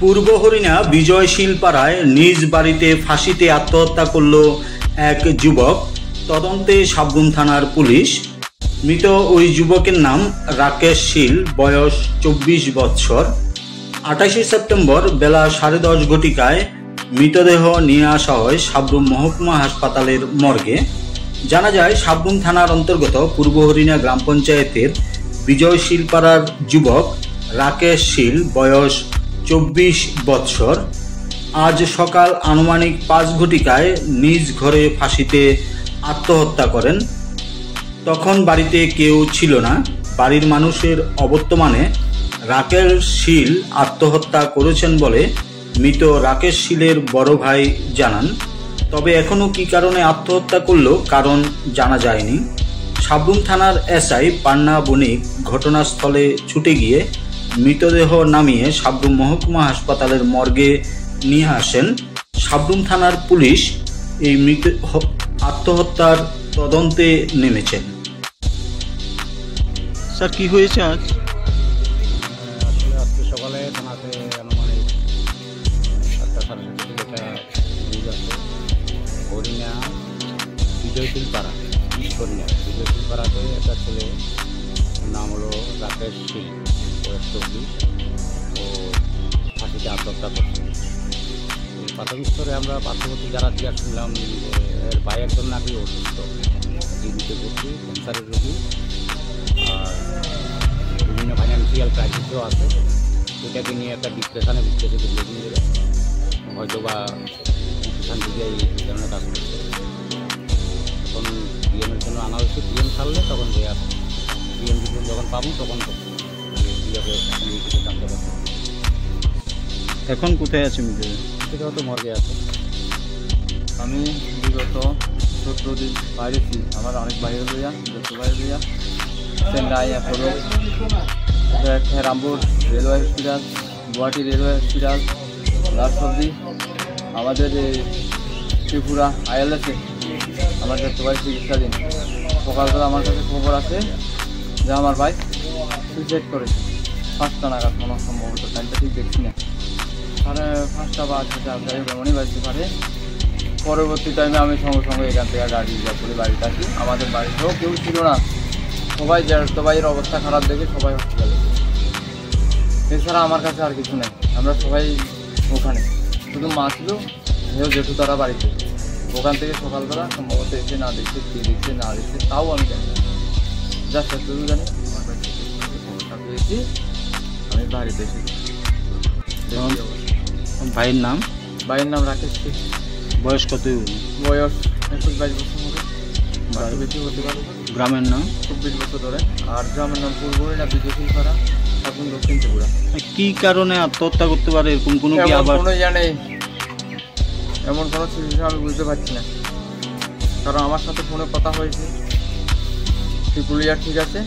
পূর্ব হরিণা বিজয়শীল পাড়ায় নিজ বাড়িতে ফাঁসিতে আত্মহত্যা করল এক যুবক। তদন্তে সাবরুম থানার পুলিশ। মৃত ওই যুবকের নাম রাকেশ শীল, বয়স 24 বৎসর। 28 সেপ্টেম্বর বেলা 10:30 ঘটিকায় মৃতদেহ নিয়ে আসা হয় সাবরুম মহকুমা হাসপাতালের মর্গে। জানা যায়, সাবরুম থানার অন্তর্গত পূর্ব হরিণা গ্রাম পঞ্চায়েতের বিজয়শীল পাড়ার যুবক রাকেশ শীল, বয়স 24 বৎসর, আজ সকাল আনুমানিক 5 ঘটিকায় নিজ ঘরে ফাঁসিতে আত্মহত্যা করেন। তখন বাড়িতে কেউ ছিল না। বাড়ির মানুষের অবর্তমানে রাকেশ শীল আত্মহত্যা করেছেন বলে মৃত রাকেশ শীলের বড় ভাই জানান। তবে এখনও কী কারণে আত্মহত্যা করল কারণ জানা যায়নি। সাবরুম থানার এসআই পান্না বণিক ঘটনাস্থলে ছুটে গিয়ে মৃতদেহ নামিয়ে সাবরুম মহকুমা হাসপাতালের মর্গে নিয়ে আসেন। সাবরুম থানার পুলিশ এই মৃত আত্মহত্যার তদন্তে নেমেছেন। স্যার, কি হয়েছে আজ? আসলে আজকে সকালে থানাতে আনুমানিক 7:30 একটা নিউজ আছে। হরিণা বিজয়শীল পাড়া, হরিণা বিজয়শীল পাড়াতে একটা ছেলে, নাম হলো রাকেশ শীল, বয়স 24, ও ফাঁসিতে আত্মহত্যা করছে। এই প্রাথমিক স্তরে আমরা পার্শ্ববর্তী যারা জিজ্ঞাসা শুনলাম যে এর ভাই একজন নাকি অসুস্থ, জীবিত ভর্তি, ক্যান্সারের রোগী, আর বিভিন্ন ফাইন্যান্সিয়াল ক্রাইসিসও আছে। এটাকে নিয়ে একটা ডিপ্রেশনে হয়তো বা ডিপ্রেশন থেকে এই ধরনের কাজ করছে। এখন ডিএমের জন্য আনা হয়েছে। ডিএম ছাড়লে তখন যে আসবে, ডিএম যখন পাবো তখন কীভাবে জানতে পারবো। এখন কোথায় আছে মৃতদেহ? সেটাও তো মর্গে আছে। আমি বিগত 14 দিন বাইরে ছিল। আমার অনেক বাইরে লইয়া, বাইরে লইয়া Chennai, Apollo, Rampur railway hospital, Guwahati railway hospital, last অব্দি আমাদের ত্রিপুরা আইএলএসে আমাদের সবাই চিকিৎসাধীন। সকালবেলা আমার কাছে খবর আছে যে আমার ভাই সুইসাইড করেছে। 5টা নাগাদ মনে সম্ভবত, টাইমটা ঠিক দেখছি না, 5:30 বা 6টা, যাই হোক এমনই বাজতে পারে। পরবর্তী টাইমে আমি সঙ্গে সঙ্গে এখান থেকে গাড়ি রিজার্ভ করে বাড়িতে আসি। আমাদের বাড়িতেও কেউ ছিল না, সবাইয়ের অবস্থা খারাপ দেখে সবাই হসপিটালে। এছাড়া আমার কাছে আর কিছু নেই। আমরা সবাই ওখানে, শুধু মা ছিল, জেঠু তারা বাড়িতে। ওখান থেকে সকালবেলা সম্ভবত এসে না দেখছে, কে দেখছে না দেখছে তাও আমি জানি না। জাস্ট শুধু জানি আমার কাছে খবরটা পেয়েছি, আমি বাড়িতে এসেছি। ভাইয়ের নাম? ভাইয়ের নাম রাকেশ শীল। বয়স কত? বয়স 21-22 বছর হবে, বাড়ি বেশি হতে পারে। গ্রামের নাম? 24 বছর ধরে। আর গ্রামের নাম পূর্ব হরিণা বিজয়শীল পাড়া, এখন দক্ষিণ ত্রিপুরা। কি কারণে আত্মহত্যা করতে পারে এরকম কোনো কি আবার কোনো জানে? এমন কোনো সিচুয়েশন আমি বুঝতে পারছি না। কারণ আমার সাথে ফোনে কথা হয়েছে, ত্রিপুলিয়া ঠিক আছে।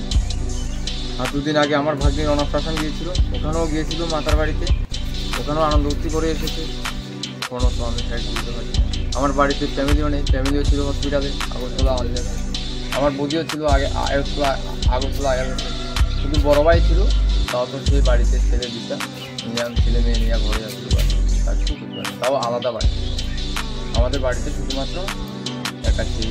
আর 2 দিন আগে আমার ভাগ্নির অন্নপ্রাশন গিয়েছিল, ওখানেও গিয়েছিল মাতার বাড়িতে, ওখানেও আনন্দ উত্তি করে এসেছে। কোনো তো আমি সাইড বুঝতে পারছি না। আমার বাড়িতে ফ্যামিলিও নেই, ফ্যামিলিও ছিল হসপিটালে, আগরতলা অনলাইন। আমার বদিও ছিল আগে আগরতলা আয়ারল্যান্ডে, শুধু বড় ভাই ছিল, তাও তো সেই বাড়িতে ছেলে দিতা ছেলে মেয়ে নিয়ে ঘরে আসছিল বাড়ি, তার কিছু করতে পারে, তাও আলাদা বাড়ি। আমাদের বাড়িতে শুধুমাত্র একা ছিল।